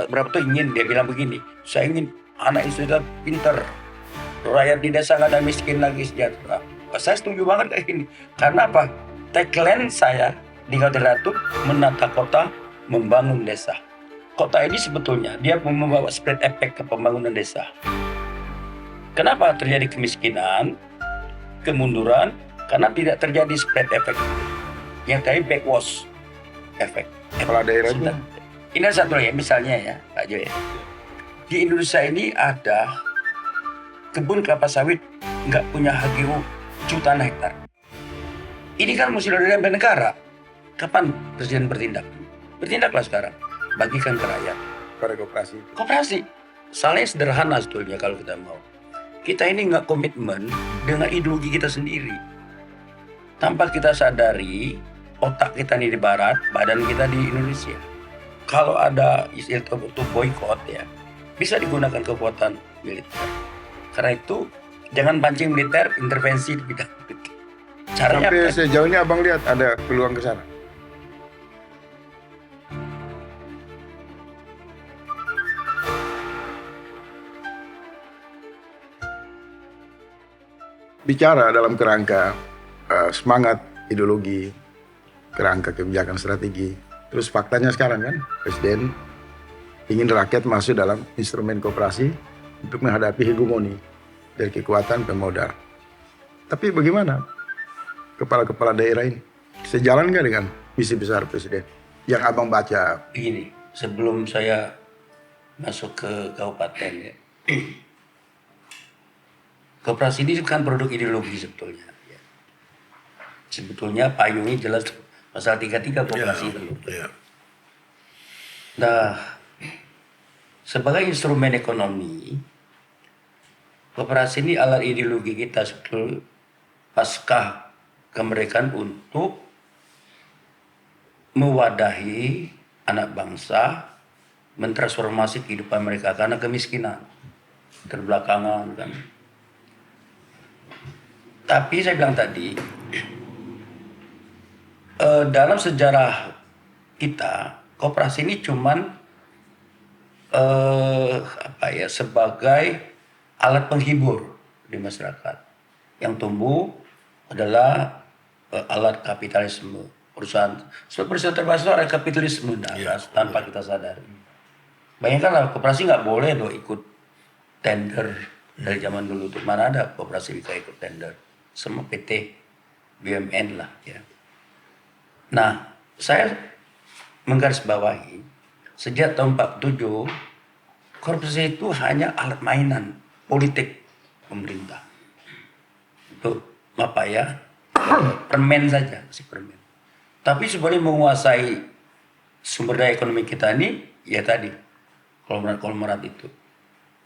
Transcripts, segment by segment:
berapa tuh ingin, dia bilang begini, saya ingin anak istri saya pintar, rakyat di desa nggak ada miskin lagi, sejahtera. Saya setuju banget kayak gini. Karena apa? Tagline saya di Gatot menata kota, membangun desa. Kota ini sebetulnya dia membawa spread effect ke pembangunan desa. Kenapa terjadi kemiskinan, kemunduran? Karena tidak terjadi spread effect. Yang tadi backwash effect. Kepala daerah itu. Ini satu lagi, misalnya ya Pak Jo ya. Di Indonesia ini ada kebun kelapa sawit nggak punya HGU jutaan hektar. Ini kan mesti dari negara. Kapan presiden bertindak? Bertindaklah sekarang. Bagikan ke rakyat. Pada koperasi. Koperasi. Salahnya sederhana sebetulnya kalau kita mau. Kita ini nggak komitmen dengan ideologi kita sendiri. Tanpa kita sadari, otak kita ini di barat, badan kita di Indonesia. Kalau ada istilah untuk boykot ya, bisa digunakan kekuatan militer. Karena itu jangan pancing militer, intervensi di bidang politik. Caranya Sampai apa? sejauh ini abang lihat ada peluang ke sana? Bicara dalam kerangka semangat ideologi, kerangka kebijakan strategi. Terus faktanya sekarang kan, Presiden ingin rakyat masuk dalam instrumen koperasi untuk menghadapi hegemoni dari kekuatan pemodal. Tapi bagaimana kepala-kepala daerah ini? Sejalan nggak dengan misi besar Presiden? Yang abang baca. Begini, sebelum saya masuk ke kabupaten ya, koperasi ini kan produk ideologi sebetulnya. Ya. Sebetulnya payungnya jelas pasal 33 koperasi itu. Nah, sebagai instrumen ekonomi, koperasi ini alat ideologi kita sebetulnya pasca kemerdekaan untuk mewadahi anak bangsa, mentransformasi kehidupan mereka karena kemiskinan, terbelakangan kan. Tapi saya bilang tadi, dalam sejarah kita, koperasi ini cuman sebagai alat penghibur di masyarakat. Yang tumbuh adalah alat kapitalisme. Perusahaan terbesar itu ada kapitalisme tanpa kita sadari. Bayangkanlah koperasi nggak boleh loh ikut tender dari zaman dulu tuh. Mana ada koperasi bisa ikut tender? Semua PT, BUMN lah ya. Nah, saya menggarisbawahi sejak tahun 47 koperasi itu hanya alat mainan politik pemerintah. Untuk apa ya? Permen saja, si permen. Tapi sebenarnya menguasai sumber daya ekonomi kita ini ya tadi konglomerat itu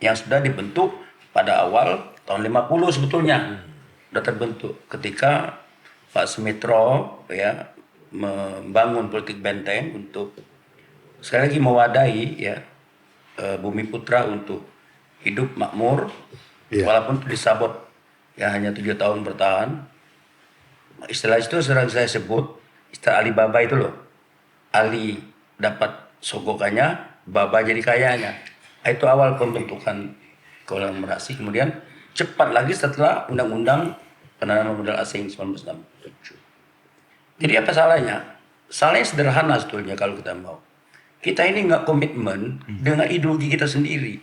yang sudah dibentuk pada awal tahun 50 sebetulnya sudah terbentuk ketika Pak Sumitro ya membangun politik benteng untuk sekali lagi mewadahi ya Bumi Putra untuk hidup makmur walaupun disabot ya hanya 7 tahun bertahan. Istilah itu sering saya sebut istilah Alibaba itu loh. Ali dapat sogokannya, Baba jadi kayanya. Itu awal pembentukan konglomerasi. Kemudian cepat lagi setelah Undang-Undang Penanaman Modal Asing 1967. Jadi apa salahnya? Salahnya sederhana sebetulnya kalau kita mau. Kita ini nggak komitmen dengan ideologi kita sendiri.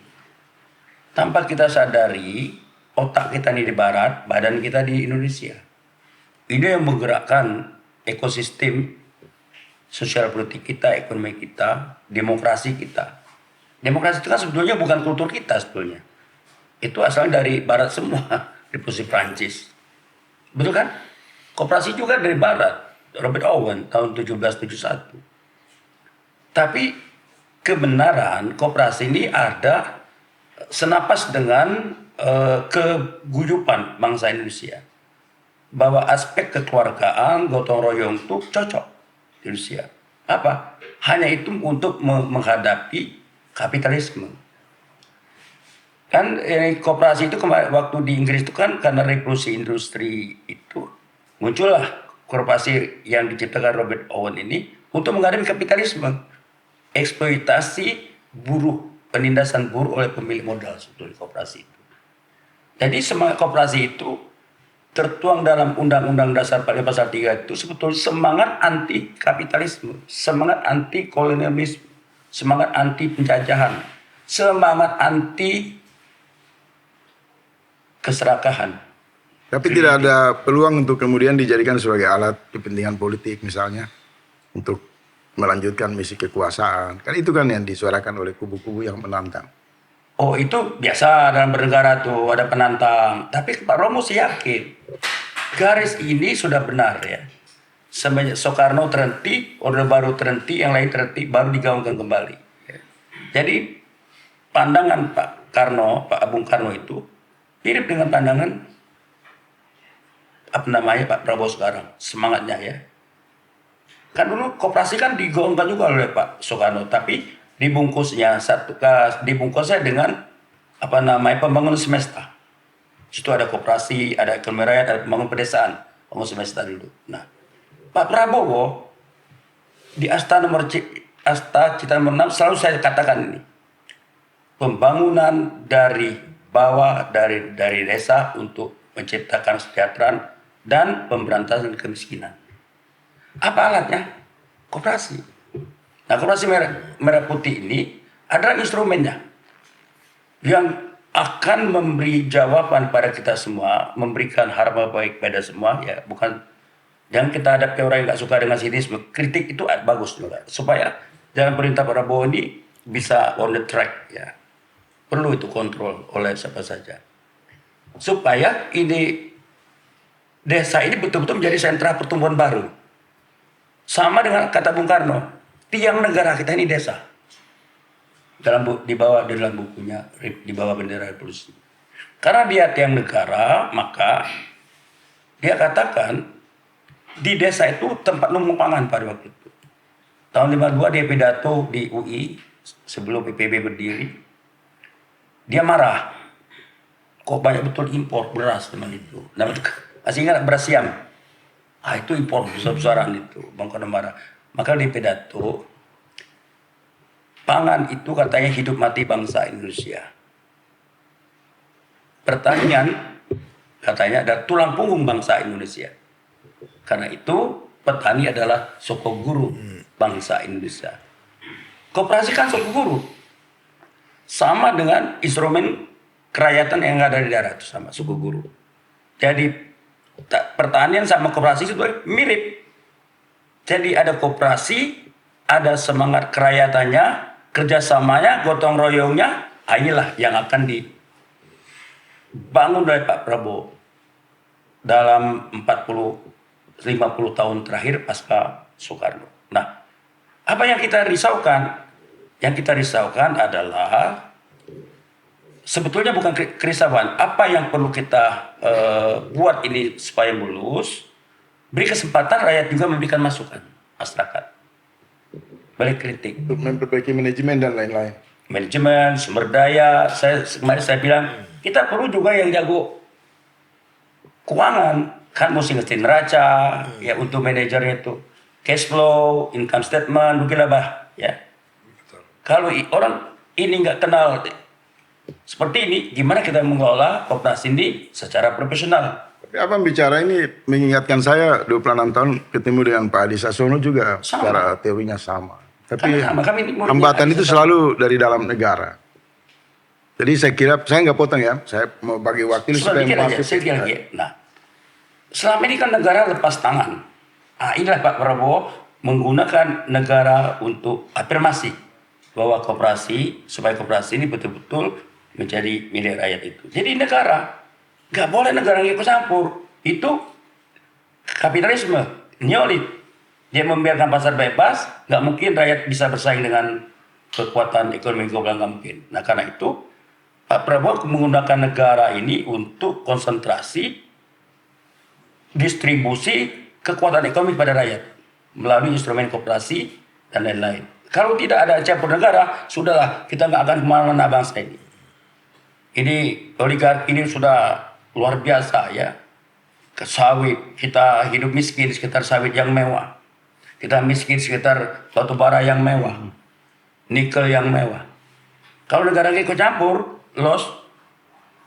Tanpa kita sadari, otak kita ini di barat, badan kita di Indonesia. Ini yang menggerakkan ekosistem sosial politik kita, ekonomi kita, demokrasi kita. Demokrasi itu kan sebetulnya bukan kultur kita sebetulnya. Itu asalnya dari barat semua, Revolusi Prancis. Betul kan? Koperasi juga dari barat. Robert Owen tahun 1771. Tapi kebenaran koperasi ini ada senapas dengan keguyupan bangsa Indonesia. Bahwa aspek kekeluargaan, gotong royong itu cocok di Indonesia. Apa? Hanya itu untuk menghadapi kapitalisme. Kan koperasi itu waktu di Inggris itu kan karena revolusi industri itu muncullah koperasi yang diciptakan Robert Owen ini untuk menghadapi kapitalisme, eksploitasi penindasan buruh oleh pemilik modal sebetulnya koperasi itu. Jadi semangat koperasi itu tertuang dalam Undang-Undang Dasar 45 Pasal 3 itu sebetulnya semangat anti kapitalisme, semangat anti kolonialisme, semangat anti penjajahan, semangat anti keserakahan. Tapi tidak ada peluang untuk kemudian dijadikan sebagai alat kepentingan politik misalnya untuk melanjutkan misi kekuasaan. Kan itu kan yang disuarakan oleh kubu-kubu yang menantang. Oh itu biasa dalam bernegara tuh ada penantang. Tapi Pak Romo sih yakin garis ini sudah benar ya. Semenjak Soekarno terhenti, Orde Baru terhenti, yang lain terhenti, baru digaungkan kembali. Ya. Jadi pandangan Pak Bung Karno itu mirip dengan pandangan Pak Prabowo sekarang, semangatnya ya. Kan dulu koperasi kan digaungkan juga oleh Pak Soekarno, tapi dibungkusnya dengan pembangunan semesta. Situ ada koperasi, ada ekonomi rakyat, ada pembangunan pedesaan, pembangunan semesta dulu. Nah, Pak Prabowo di Asta Cita nomor 6 selalu saya katakan ini. Pembangunan dari bawah, dari desa untuk menciptakan kesejahteraan dan pemberantasan kemiskinan. Apa alatnya? Koperasi. Nah, koperasi merah putih ini adalah instrumennya yang akan memberi jawaban pada kita semua, memberikan harapan baik pada semua, ya bukan jangan kita hadapi orang yang nggak suka dengan sinisme. Kritik itu bagus juga supaya jalan perintah Prabowo ini bisa on the track ya. Perlu itu kontrol oleh siapa saja supaya ini desa ini betul-betul menjadi sentra pertumbuhan baru. Sama dengan kata Bung Karno. Tiang negara kita ini desa. Dibawa dalam bukunya, di bawah bendera revolusi. Karena dia tiang negara, maka dia katakan di desa itu tempat lumbung pangan pada waktu itu. Tahun 52 dia pidato di UI sebelum PPB berdiri. Dia marah. Kok banyak betul impor beras teman itu. Nah, masih ingat beras siam. Itu impor besar-besaran itu. Bang Karno marah. Maka di pidato, pangan itu katanya hidup mati bangsa Indonesia. Pertanian katanya adalah tulang punggung bangsa Indonesia. Karena itu petani adalah soko guru bangsa Indonesia. Koperasi kan soko guru. Sama dengan instrumen kerakyatan yang ada di daerah itu sama soko guru. Jadi pertanian sama koperasi itu mirip. Jadi ada koperasi, ada semangat kerayaatannya, kerjasamanya, gotong royongnya, inilah yang akan dibangun oleh Pak Prabowo dalam 40-50 tahun terakhir pasca Soekarno. Nah, apa yang kita risaukan? Yang kita risaukan adalah sebetulnya bukan kerisauan. Apa yang perlu kita buat ini supaya mulus? Beri kesempatan rakyat juga memberikan masukan masyarakat. Balik kritik. Untuk memperbaiki manajemen dan lain-lain. Manajemen, sumber daya. Kemarin saya bilang, kita perlu juga yang jago keuangan. Kan mesti ngerti neraca, ya untuk manajernya itu. Cash flow, income statement, begitu bah. Ya. Kalau orang ini nggak kenal seperti ini, gimana kita mengelola koperasi ini secara profesional? Tapi abang bicara ini mengingatkan saya 26 tahun ketemu dengan Pak Adi Sasono juga secara teorinya sama. Tapi hambatan itu selalu dari dalam negara. Jadi saya kira, saya nggak potong ya, saya mau bagi waktu supaya masuk. Nah, selama ini kan negara lepas tangan. Inilah Pak Prabowo menggunakan negara untuk afirmasi bahwa supaya koperasi ini betul-betul menjadi milik rakyat itu. Jadi negara nggak boleh negara yang ikut campur. Itu kapitalisme, neolib. Dia membiarkan pasar bebas, nggak mungkin rakyat bisa bersaing dengan kekuatan ekonomi global, nggak mungkin. Nah karena itu Pak Prabowo menggunakan negara ini untuk konsentrasi distribusi kekuatan ekonomi pada rakyat melalui instrumen koperasi dan lain-lain. Kalau tidak ada campur negara, sudahlah kita nggak akan kemana-mana bangsa ini. Ini oligarki ini sudah luar biasa ya. Sawit, kita hidup miskin sekitar sawit yang mewah. Kita miskin sekitar batu bara yang mewah. Nikel yang mewah. Kalau negara ikut campur, loss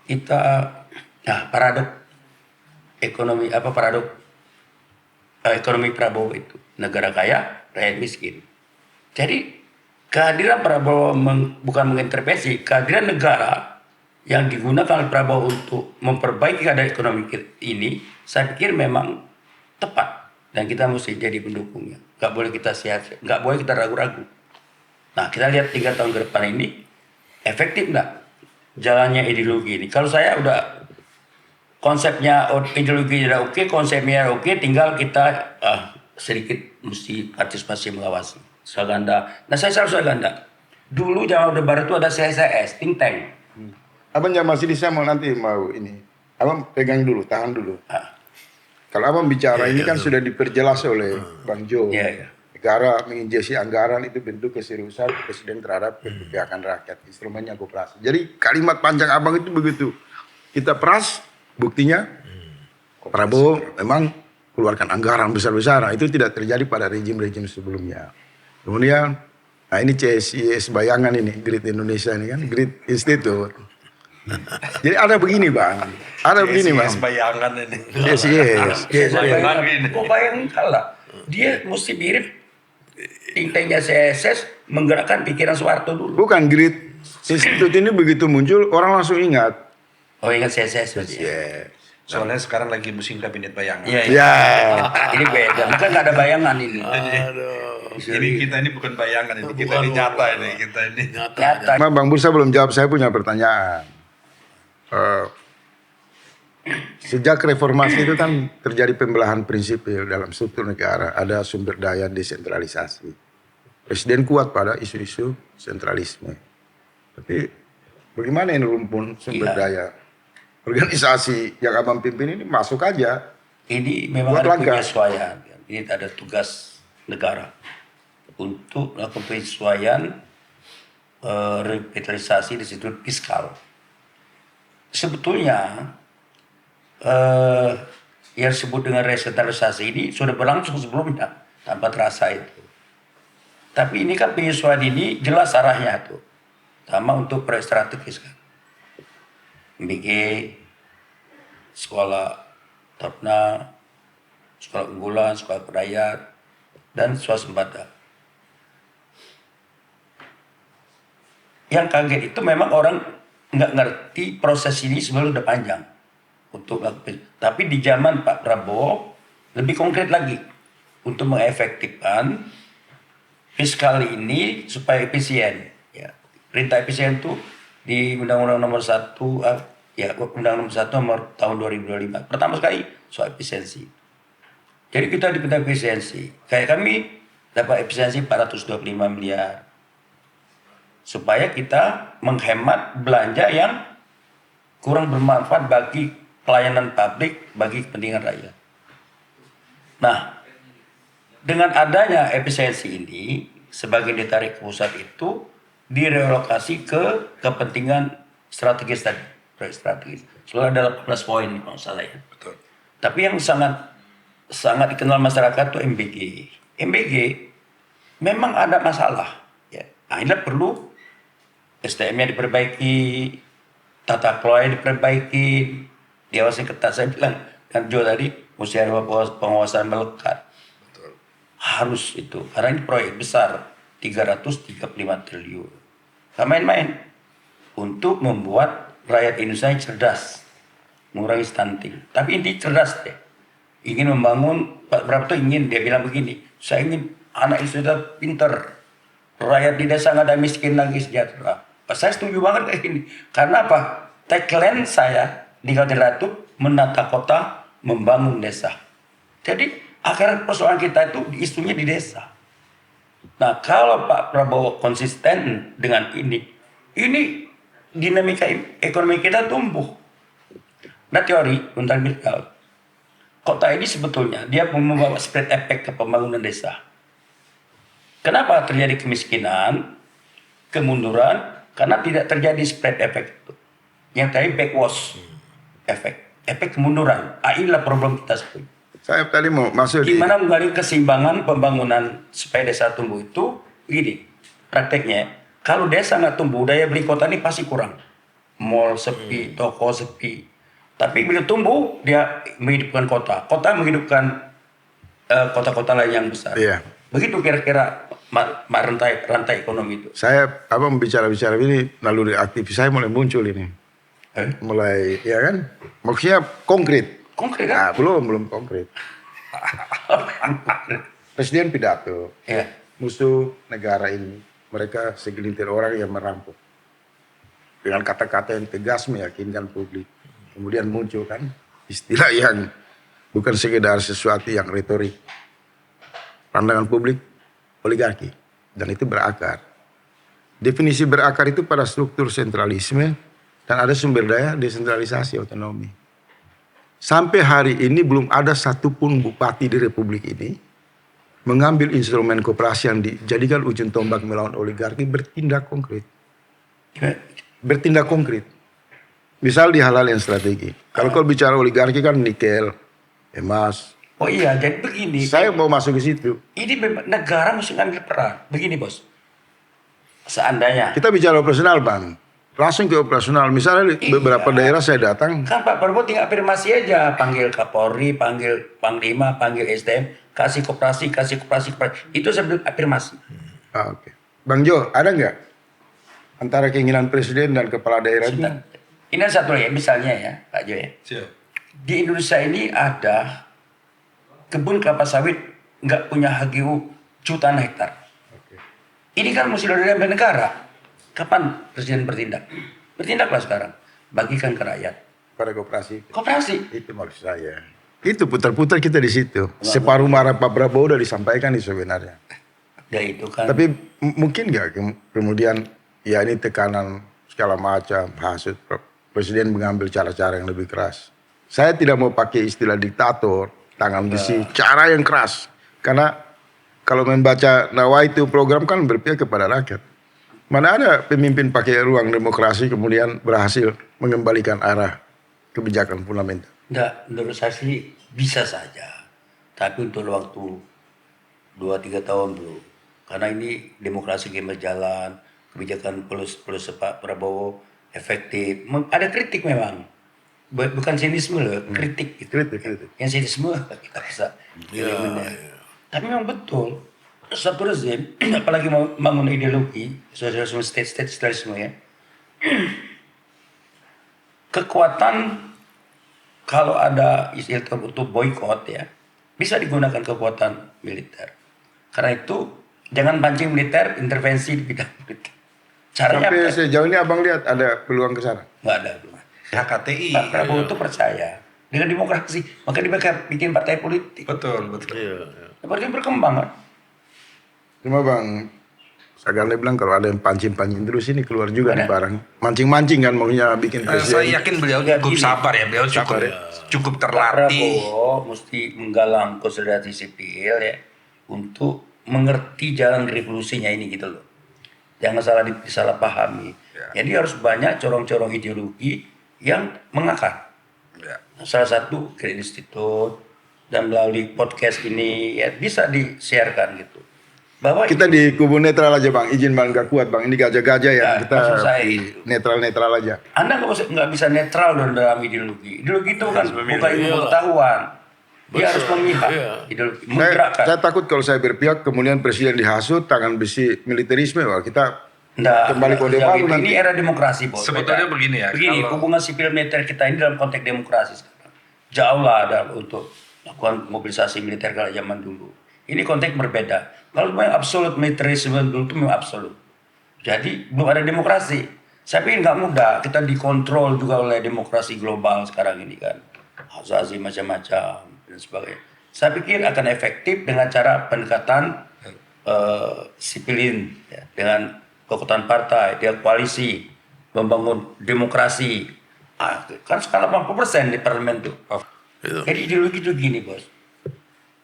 kita, nah paradok ekonomi ekonomi Prabowo itu negara kaya, rakyat miskin. Jadi kehadiran Prabowo bukan mengintervensi, kehadiran negara yang digunakan oleh Prabowo untuk memperbaiki keadaan ekonomi ini, saya pikir memang tepat dan kita mesti jadi pendukungnya. Nggak boleh kita nggak boleh kita ragu-ragu. Nah kita lihat 3 tahun ke depan ini efektif nggak jalannya ideologi ini. Kalau saya udah konsepnya ideologi udah oke, konsepnya oke, tinggal kita sedikit mesti partisipasi mengawasi. Swaganda. Nah saya selalu swaganda. Dulu zaman Orde Baru itu ada CSIS, think tank. Abang jangan masih mau nanti mau ini. Abang pegang dulu, tahan dulu. Kalau abang bicara ini kan sudah diperjelas oleh Bang Jo. Negara menginjeksi anggaran itu bentuk keseriusan presiden terhadap kebijakan rakyat, instrumennya koperasi. Jadi kalimat panjang abang itu begitu. Kita peras, buktinya Prabowo memang keluarkan anggaran besar-besaran. Itu tidak terjadi pada rejim-rejim sebelumnya. Kemudian, nah ini CSIS bayangan ini, Grid Indonesia ini kan, Grid Institute. Jadi ada begini Bang, ada begini Bang. CSIS bayangan ini. CSIS. Kok bayangin kalah? Dia mesti mirip think-tanknya CSIS menggerakkan pikiran Soeharto dulu. Bukan Grid Institute ini begitu muncul, orang langsung ingat. Oh ingat CSIS berarti. Yes. Soalnya sekarang lagi musim kabinet bayangan. Iya. Ya. Ini beda, bukan nggak ada bayangan ini. Jadi kita ini bukan bayangan ini, kita ini nyata ini, kita ini. Nyata. Bang Bursa belum jawab, saya punya pertanyaan. Sejak reformasi itu kan terjadi pembelahan prinsipil dalam struktur negara, ada sumber daya desentralisasi. Presiden kuat pada isu-isu sentralisme. Tapi bagaimana ini rumpun sumber daya? Organisasi yang abang pimpin ini masuk aja. Ini memang Buat ada langkah. penyesuaian. Ini ada tugas negara untuk melakukan penyesuaian revitalisasi di situ fiskal. Sebetulnya yang disebut dengan resentralisasi ini sudah berlangsung sebelumnya tanpa terasa itu. Tapi ini kan penyesuaian ini jelas arahnya tuh, sama untuk proyek strategis kan. MBG, sekolah Taruna, sekolah unggulan, sekolah kebudayaan, dan swasembada. Yang kaget itu memang orang nggak ngerti proses ini sebenarnya udah panjang untuk melakukan. Tapi di zaman Pak Prabowo lebih konkret lagi untuk mengefektifkan fiskal ini supaya efisien. Ya, perintah efisien itu di Undang-Undang Nomor 1 Undang-Undang Nomor 1 nomor tahun 2025. Pertama sekali soal efisiensi. Jadi kita diminta efisiensi. Kayak kami dapat efisiensi 425 miliar. Supaya kita menghemat belanja yang kurang bermanfaat bagi pelayanan publik, bagi kepentingan rakyat. Nah, dengan adanya efisiensi ini, sebagai ditarik ke pusat itu, direlokasi ke kepentingan strategis tadi, proyek strategis. Selalu ada 18 poin kalau salah ya. Betul. Tapi yang sangat dikenal masyarakat itu MBG. MBG memang ada masalah. Ya. Nah, ini perlu SDM-nya diperbaiki, tata kelolanya diperbaiki, diawasi ketat. Saya bilang kan Jo tadi mesti ada pengawasan melekat. Betul. Harus itu, karena ini proyek besar 335 triliun. Gak main-main untuk membuat rakyat Indonesia yang cerdas, mengurangi stunting. Tapi ini cerdas deh, ingin membangun. Pak Prabowo tuh ingin, dia bilang begini, saya ingin anak Indonesia pinter, rakyat di desa nggak ada miskin lagi, sejahtera. Saya setuju banget kayak gini. Karena apa? Tagline saya di Kaldera itu menata kota, membangun desa. Jadi akar persoalan kita itu isunya di desa. Nah kalau Pak Prabowo konsisten dengan ini dinamika ekonomi kita tumbuh. Nah teori Gunter Birkal, kota ini sebetulnya dia membawa spread effect ke pembangunan desa. Kenapa terjadi kemiskinan, kemunduran? Karena tidak terjadi spread effect itu. Yang tadi backwash efek kemunduran. Inilah problem kita sebetulnya. Saya tadi mau masuk Gimana menggali keseimbangan pembangunan supaya desa tumbuh itu begini prakteknya. Kalau desa nggak tumbuh, daya beli kota ini pasti kurang. Mall sepi, toko sepi. Tapi bila tumbuh, dia menghidupkan kota. Kota menghidupkan kota-kota lain yang besar. Iya. Begitu kira-kira rantai ekonomi itu. Saya bicara-bicara ini lalu aktivis saya mulai muncul ini. Mulai ya kan? Maksudnya konkret. Konkret kan? Nah, belum konkret. Presiden pidato. Ya. Musuh negara ini mereka segelintir orang yang merampok. Dengan kata-kata yang tegas meyakinkan publik. Kemudian muncul kan istilah yang bukan sekedar sesuatu yang retorik. Pandangan publik oligarki. Dan itu berakar. Definisi berakar itu pada struktur sentralisme dan ada sumber daya desentralisasi otonomi. Sampai hari ini belum ada satupun bupati di Republik ini mengambil instrumen koperasi yang dijadikan ujung tombak melawan oligarki bertindak konkret. Bertindak konkret. Misal di hal-hal yang strategi. Kalau kau bicara oligarki kan nikel, emas. Oh iya, jadi begini. Saya mau masuk ke situ. Ini negara mesti ngambil peran. Begini bos. Seandainya. Kita bicara operasional bang. Langsung ke operasional. Misalnya di beberapa daerah saya datang. Kan Pak Prabowo tinggal afirmasi aja. Panggil Kapolri, panggil Panglima, panggil SDM. Kasih koperasi. Itu sebelum afirmasi. Oke. Bang Jo, ada nggak antara keinginan presiden dan kepala daerah ini? Ini satu lagi, misalnya ya Pak Jo ya. Siap. Di Indonesia ini ada kebun kelapa sawit nggak punya HGU jutaan hektar. Ini kan mesti diambil negara. Kapan presiden bertindak? Bertindaklah sekarang. Bagikan ke rakyat. Pada koperasi. Koperasi. Itu maksud saya. Itu putar-putar kita di situ. Separuh marah Pak Prabowo udah disampaikan itu sebenarnya. Ya itu kan. Tapi mungkin nggak kemudian ya ini tekanan segala macam hasut presiden mengambil cara-cara yang lebih keras. Saya tidak mau pakai istilah diktator, tangan besi, cara yang keras. Karena kalau membaca Nawaitu program kan berpihak kepada rakyat. Mana ada pemimpin pakai ruang demokrasi kemudian berhasil mengembalikan arah kebijakan fundamental. Enggak, menurut saya sih bisa saja. Tapi untuk waktu 2-3 tahun dulu. Karena ini demokrasi yang berjalan, kebijakan plus Pak Prabowo efektif. Ada kritik memang. Bukan sinisme loh, kritik. Gitu. Kritik. Yang sinisme kita bisa. Tapi memang betul. Satu rezim, apalagi mau bangun ideologi, sosialisme state-statalisme ya. Kekuatan kalau ada istilah untuk boykot ya, bisa digunakan kekuatan militer. Karena itu jangan pancing militer, intervensi di bidang politik. Caranya Sampai sejauh ini abang lihat ada peluang ke sana? nggak ada. HKTI. Pak Prabowo itu percaya dengan demokrasi, maka dia bikin partai politik. Betul. Partai berkembang kan. Cuma bang, Sagale bilang kalau ada yang pancing-pancing terus ini keluar juga nih barang. Mancing-mancing kan maunya bikin presiden. Saya yakin beliau cukup sabar ya, beliau cukup Pak terlatih. Prabowo mesti menggalang konsolidasi sipil ya untuk mengerti jalan revolusinya ini gitu loh. Jangan salah pahami. Jadi harus banyak corong-corong ideologi yang mengakar. Ya. Salah satu Green Institute dan melalui podcast ini ya bisa di-sharekan gitu. Bahwa Kita di kubu netral aja bang, izin bang gak kuat bang, ini gajah-gajah ya, Ya, kita maksud saya di itu. netral-netral aja. Anda nggak bisa netral dalam ideologi. Ideologi itu kan bukan ilmu pengetahuan. Dia harus memihak ideologi, menggerakkan. Saya takut kalau saya berpihak kemudian presiden dihasut, tangan besi militerisme, wah kita kembali ke Orde Baru nanti. Ini era demokrasi, Bos. Sebetulnya begini ya, Begini, kalau- hubungan sipil militer kita ini dalam konteks demokrasi sekarang. Jauh lah ada untuk melakukan mobilisasi militer kalau zaman dulu. Ini konteks berbeda. Kalau memang absolut militerisme dulu itu memang absolut. Jadi belum ada demokrasi. Saya pikir nggak mudah. Kita dikontrol juga oleh demokrasi global sekarang ini kan. Asasi macam-macam dan sebagainya. Saya pikir akan efektif dengan cara pendekatan sipilin, ya, dengan kekuatan partai, dengan koalisi, membangun demokrasi. Kan skala 80% di parlemen tuh. Jadi ideologi itu gini bos.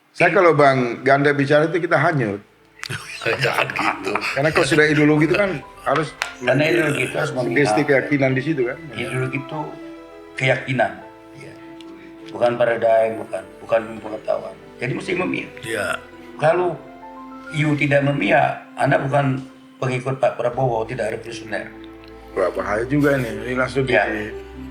Saya kalau bang Ganda bicara itu kita hanyut. Jangan gitu. Karena kalau sudah ideologi itu kan harus Karena ideologi itu harus memihak. sugesti keyakinan di situ kan. Ideologi itu keyakinan, ya. Bukan paradigm, bukan pengetahuan. Jadi mesti memihak. Iya. Kalau you tidak memihak, Anda bukan pengikut Pak Prabowo tidak revolusioner. Wah, bahaya juga nih. Ini langsung Ya.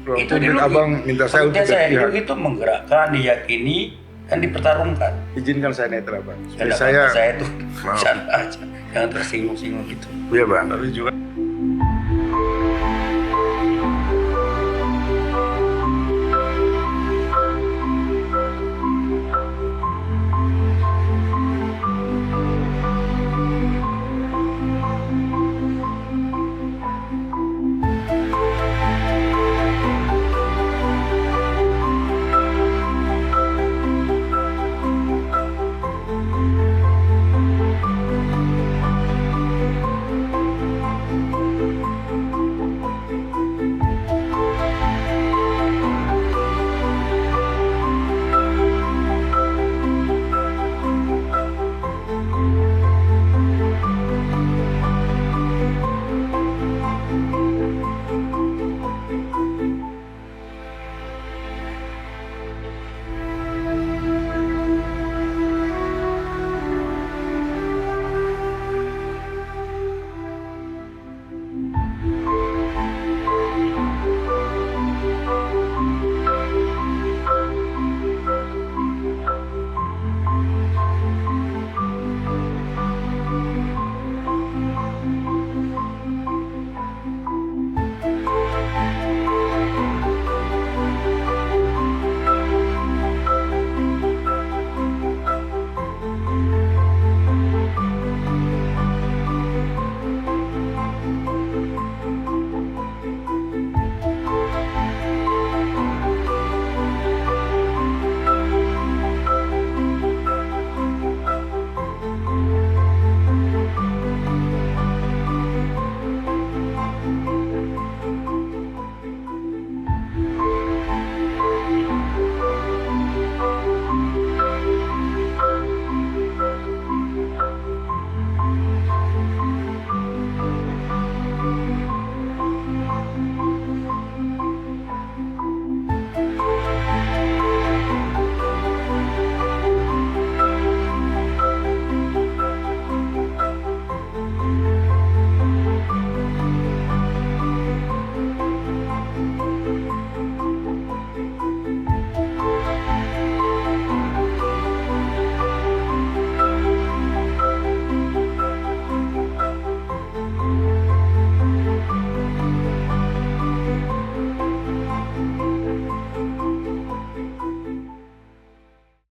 ruang Itu publik ideologi. abang minta saya untuk Pentingnya saya berpihak. ideologi itu menggerakkan, diyakini, dan dipertarungkan. Izinkan saya netral bang. Dan Supaya saya tuh Maaf. sana aja, jangan tersinggung-singgung gitu. Iya bang. Tapi juga